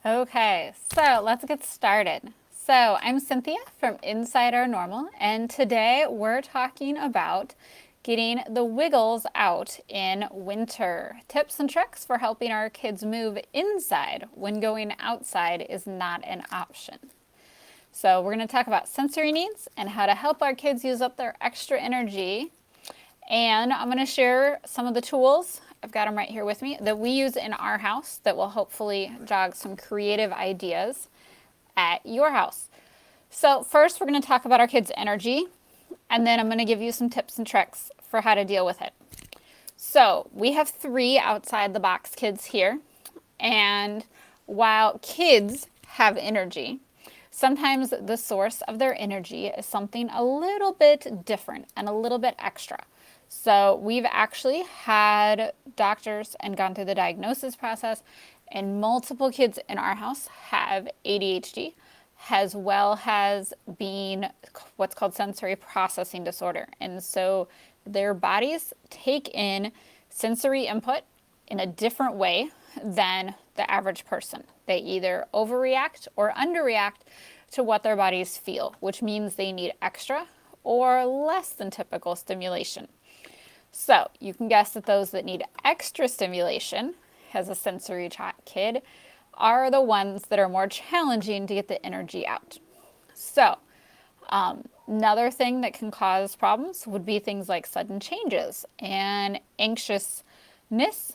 Okay, so let's get started. So I'm Cynthia from Inside Our Normal, and today we're talking about getting the wiggles out in winter. Tips and tricks for helping our kids move inside when going outside is not an option. So we're going to talk about sensory needs and how to help our kids use up their extra energy. And I'm going to share some of the tools, I've got them right here with me, that we use in our house that will hopefully jog some creative ideas at your house. So first we're going to talk about our kids' energy, and then I'm going to give you some tips and tricks for how to deal with it. So we have 3 outside the box kids here, and while kids have energy, sometimes the source of their energy is something a little bit different and a little bit extra. So we've actually had doctors and gone through the diagnosis process, and multiple kids in our house have ADHD, as well as being what's called sensory processing disorder. And so their bodies take in sensory input in a different way than the average person. They either overreact or underreact to what their bodies feel, which means they need extra or less than typical stimulation. So you can guess that those that need extra stimulation as a sensory kid are the ones that are more challenging to get the energy out. So another thing that can cause problems would be things like sudden changes and anxiousness.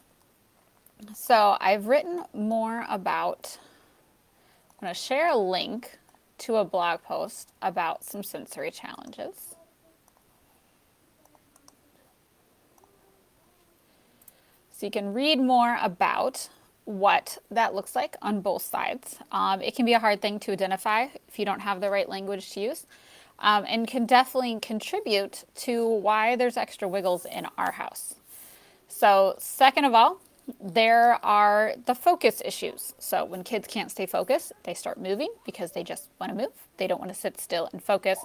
So I've written more about, I'm going to share a link to a blog post about some sensory challenges. So you can read more about what that looks like on both sides. It can be a hard thing to identify if you don't have the right language to use, and can definitely contribute to why there's extra wiggles in our house. So second of all, there are the focus issues. So when kids can't stay focused, they start moving because they just want to move. They don't want to sit still and focus.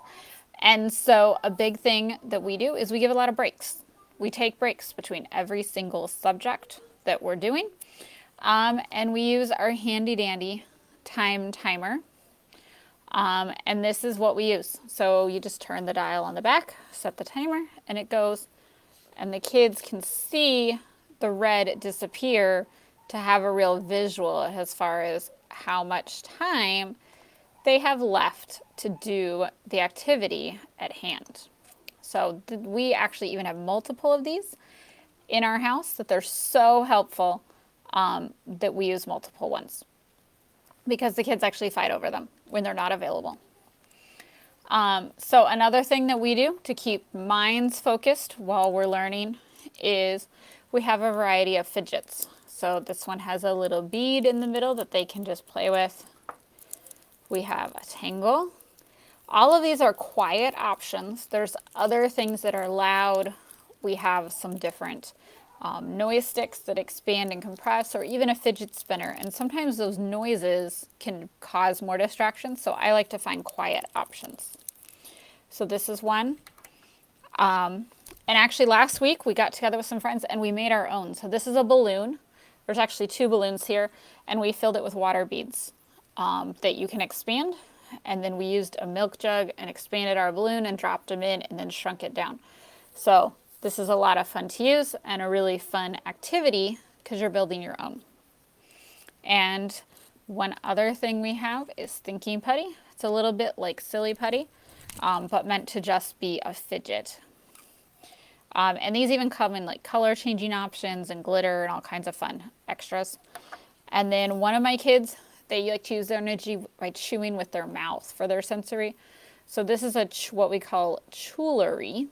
And so a big thing that we do is we give a lot of breaks. We take breaks between every single subject that we're doing. And we use our handy dandy time timer. And this is what we use. So you just turn the dial on the back, set the timer, and it goes. And the kids can see the red disappear to have a real visual as far as how much time they have left to do the activity at hand. So we actually even have multiple of these in our house that they're so helpful that we use multiple ones because the kids actually fight over them when they're not available. So another thing that we do to keep minds focused while we're learning is we have a variety of fidgets. So this one has a little bead in the middle that they can just play with. We have a tangle. All of these are quiet options. There's other things that are loud. We have some different noise sticks that expand and compress, or even a fidget spinner. And sometimes those noises can cause more distraction, so I like to find quiet options. So this is one. And actually last week we got together with some friends and we made our own. So this is a balloon. There's actually 2 balloons here, and we filled it with water beads that you can expand. And then we used a milk jug and expanded our balloon and dropped them in and then shrunk it down. So this is a lot of fun to use and a really fun activity because you're building your own. And one other thing we have is thinking putty. It's a little bit like silly putty, but meant to just be a fidget. And these even come in like color changing options and glitter and all kinds of fun extras. And then one of my kids, they like to use their energy by chewing with their mouth for their sensory. So this is what we call chewelry,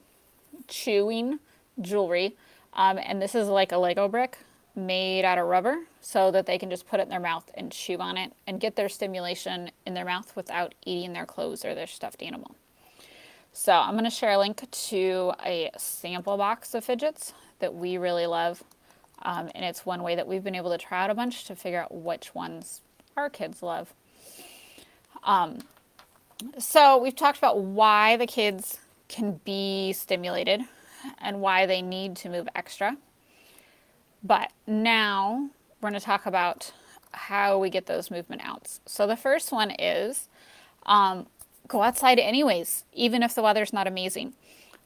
chewing jewelry. And this is like a Lego brick made out of rubber so that they can just put it in their mouth and chew on it and get their stimulation in their mouth without eating their clothes or their stuffed animal. So I'm going to share a link to a sample box of fidgets that we really love. And it's one way that we've been able to try out a bunch to figure out which ones our kids love. So we've talked about why the kids can be stimulated and why they need to move extra. But now we're going to talk about how we get those movement outs. So the first one is go outside anyways, even if the weather's not amazing.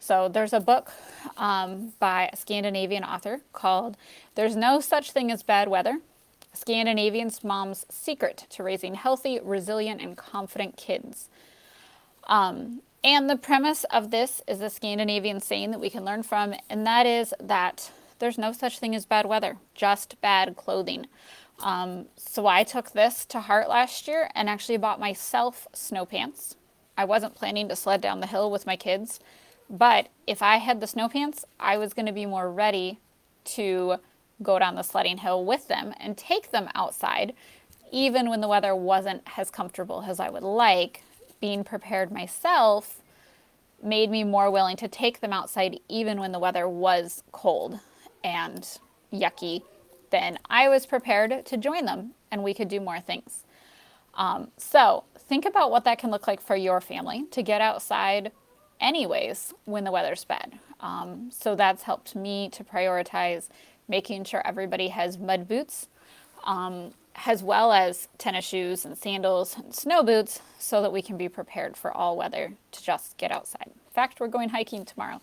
So there's a book by a Scandinavian author called There's No Such Thing as Bad Weather, Scandinavian Mom's Secret to Raising Healthy, Resilient, and Confident Kids. And the premise of this is a Scandinavian saying that we can learn from, and that is that there's no such thing as bad weather, just bad clothing. So I took this to heart last year and actually bought myself snow pants. I wasn't planning to sled down the hill with my kids, but if I had the snow pants, I was going to be more ready to go down the sledding hill with them and take them outside, even when the weather wasn't as comfortable as I would like. Being prepared myself made me more willing to take them outside even when the weather was cold and yucky. Then I was prepared to join them and we could do more things. So think about what that can look like for your family to get outside anyways when the weather's bad. So that's helped me to prioritize making sure everybody has mud boots, as well as tennis shoes and sandals and snow boots so that we can be prepared for all weather to just get outside. In fact, we're going hiking tomorrow.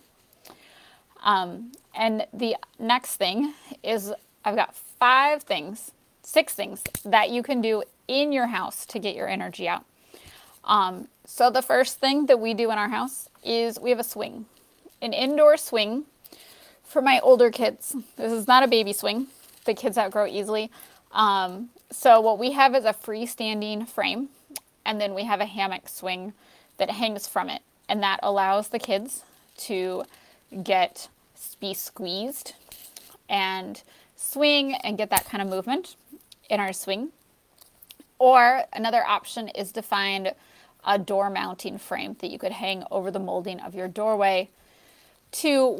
And the next thing is I've got 6 things that you can do in your house to get your energy out. So the first thing that we do in our house is we have a swing, an indoor swing for my older kids. This is not a baby swing. The kids outgrow easily. So what we have is a freestanding frame, and then we have a hammock swing that hangs from it, and that allows the kids to be squeezed and swing and get that kind of movement in our swing. Or another option is to find a door mounting frame that you could hang over the molding of your doorway to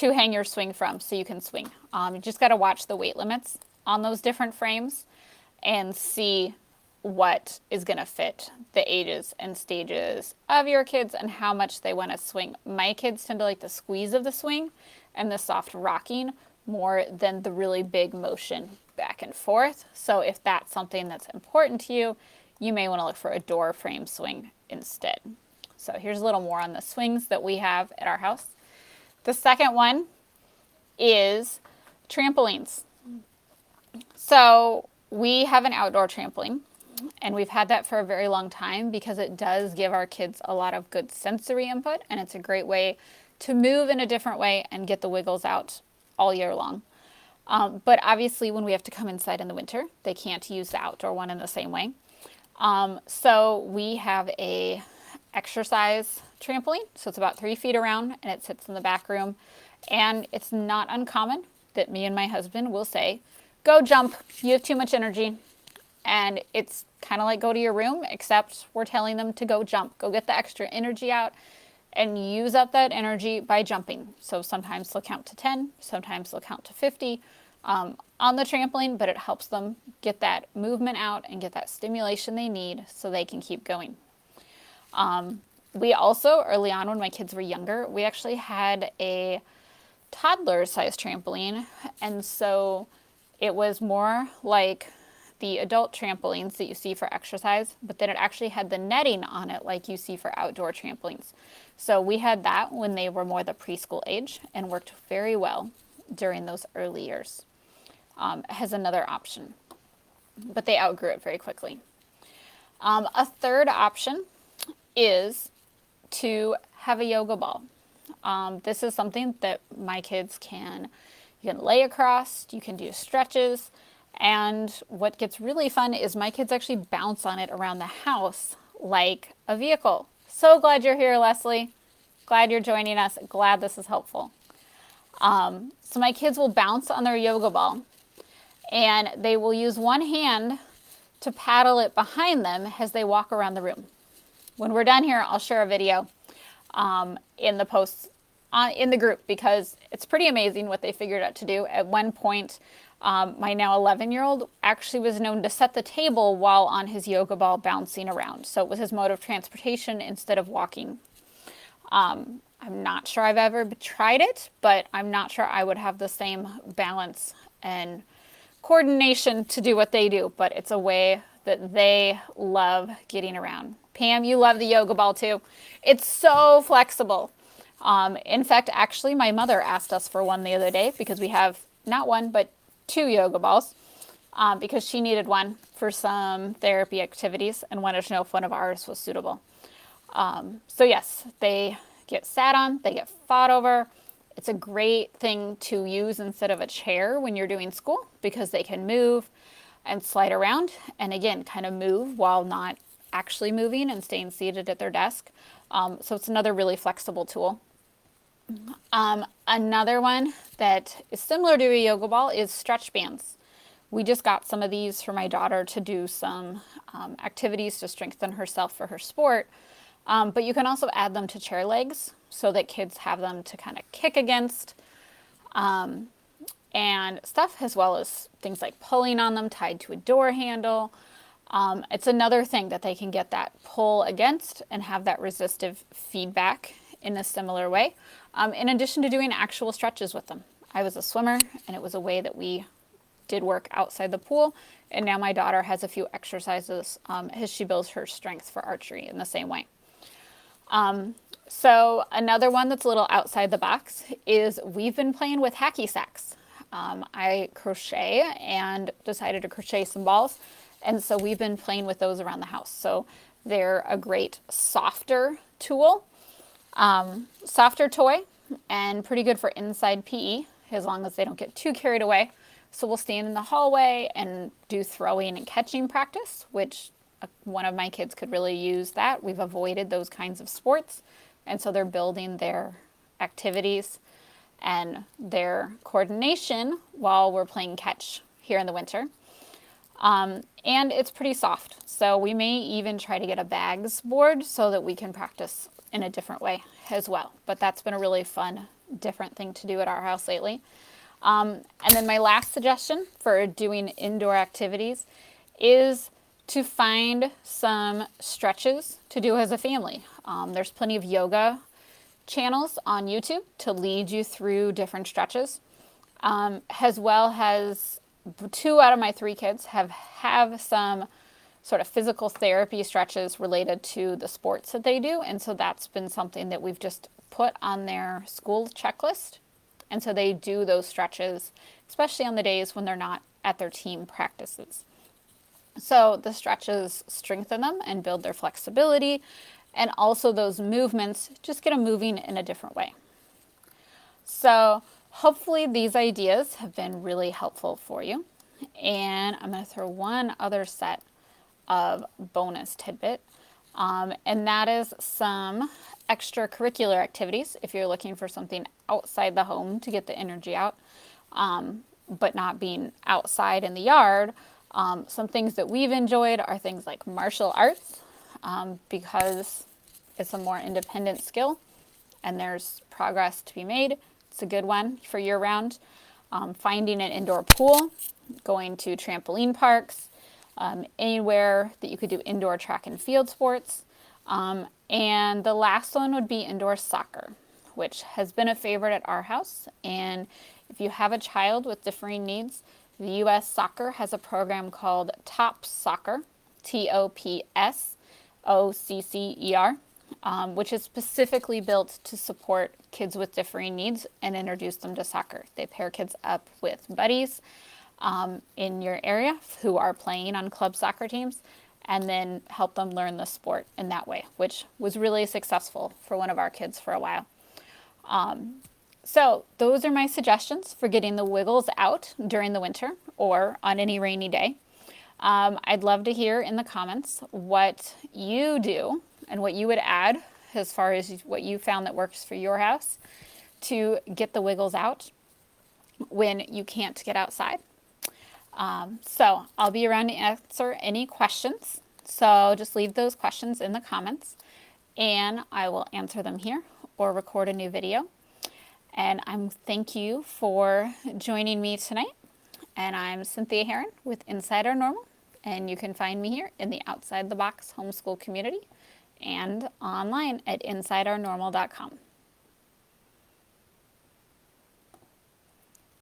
hang your swing from so you can swing. You just got to watch the weight limits on those different frames and see what is going to fit the ages and stages of your kids and how much they want to swing. My kids tend to like the squeeze of the swing and the soft rocking more than the really big motion back and forth. So if that's something that's important to you, you may want to look for a door frame swing instead. So here's a little more on the swings that we have at our house. The second one is trampolines. So we have an outdoor trampoline, and we've had that for a very long time because it does give our kids a lot of good sensory input, and it's a great way to move in a different way and get the wiggles out all year long. But obviously when we have to come inside in the winter, they can't use the outdoor one in the same way. So we have a exercise trampoline. So it's about 3 feet around and it sits in the back room. And it's not uncommon that me and my husband will say, go jump, you have too much energy. And it's kind of like go to your room, except we're telling them to go jump, go get the extra energy out and use up that energy by jumping. So sometimes they'll count to 10, sometimes they'll count to 50 on the trampoline, but it helps them get that movement out and get that stimulation they need so they can keep going. We also, early on when my kids were younger, we actually had a toddler-sized trampoline, and so it was more like the adult trampolines that you see for exercise, but then it actually had the netting on it like you see for outdoor trampolines. So we had that when they were more the preschool age and worked very well during those early years as another option, but they outgrew it very quickly. A third option is to have a yoga ball. This is something that my kids you can lay across, you can do stretches, and what gets really fun is my kids actually bounce on it around the house like a vehicle. So glad you're here, Leslie. Glad you're joining us. Glad this is helpful. So my kids will bounce on their yoga ball, and they will use one hand to paddle it behind them as they walk around the room. When we're done here, I'll share a video in the posts in the group because it's pretty amazing what they figured out to do. At one point, my now 11-year-old actually was known to set the table while on his yoga ball bouncing around. So it was his mode of transportation instead of walking. I'm not sure I've ever tried it, but I'm not sure I would have the same balance and coordination to do what they do, but it's a way that they love getting around. Pam, you love the yoga ball too. It's so flexible. In fact, actually, my mother asked us for one the other day because we have not one, but 2 yoga balls because she needed one for some therapy activities and wanted to know if one of ours was suitable. So yes, they get sat on, they get fought over. It's a great thing to use instead of a chair when you're doing school because they can move and slide around and again, kind of move while not actually moving and staying seated at their desk. So it's another really flexible tool. Another one that is similar to a yoga ball is stretch bands. We just got some of these for my daughter to do some activities to strengthen herself for her sport. But you can also add them to chair legs so that kids have them to kind of kick against and stuff, as well as things like pulling on them tied to a door handle. It's another thing that they can get that pull against and have that resistive feedback in a similar way, in addition to doing actual stretches with them. I was a swimmer, and it was a way that we did work outside the pool, and now my daughter has a few exercises as she builds her strength for archery in the same way. So another one that's a little outside the box is we've been playing with hacky sacks. I crochet and decided to crochet some balls, and so we've been playing with those around the house. So they're a great softer tool, softer toy, and pretty good for inside PE as long as they don't get too carried away. So we'll stand in the hallway and do throwing and catching practice, which one of my kids could really use that. We've avoided those kinds of sports, and so they're building their activities and their coordination while we're playing catch here in the winter. And it's pretty soft, so we may even try to get a bags board so that we can practice in a different way as well. But that's been a really fun, different thing to do at our house lately. And then my last suggestion for doing indoor activities is to find some stretches to do as a family. There's plenty of yoga channels on YouTube to lead you through different stretches, as well as 2 out of my 3 kids have some sort of physical therapy stretches related to the sports that they do. And so that's been something that we've just put on their school checklist. And so they do those stretches, especially on the days when they're not at their team practices. So the stretches strengthen them and build their flexibility, and also those movements just get them moving in a different way. So hopefully these ideas have been really helpful for you. And I'm going to throw one other set of bonus tidbit, and that is some extracurricular activities if you're looking for something outside the home to get the energy out, but not being outside in the yard. Some things that we've enjoyed are things like martial arts, because it's a more independent skill and there's progress to be made. It's a good one for year-round. Finding an indoor pool, going to trampoline parks, anywhere that you could do indoor track and field sports. And the last one would be indoor soccer, which has been a favorite at our house. And if you have a child with differing needs, the U.S. Soccer has a program called TOPS Soccer, TOPSOCCER, which is specifically built to support kids with differing needs and introduce them to soccer. They pair kids up with buddies in your area who are playing on club soccer teams, and then help them learn the sport in that way, which was really successful for one of our kids for a while. So those are my suggestions for getting the wiggles out during the winter or on any rainy day. I'd love to hear in the comments what you do and what you would add as far as what you found that works for your house to get the wiggles out when you can't get outside. So I'll be around to answer any questions. So just leave those questions in the comments and I will answer them here or record a new video. And thank you for joining me tonight. And I'm Cynthia Herron with Inside Our Normal. And you can find me here in the Outside the Box homeschool community and online at insideournormal.com.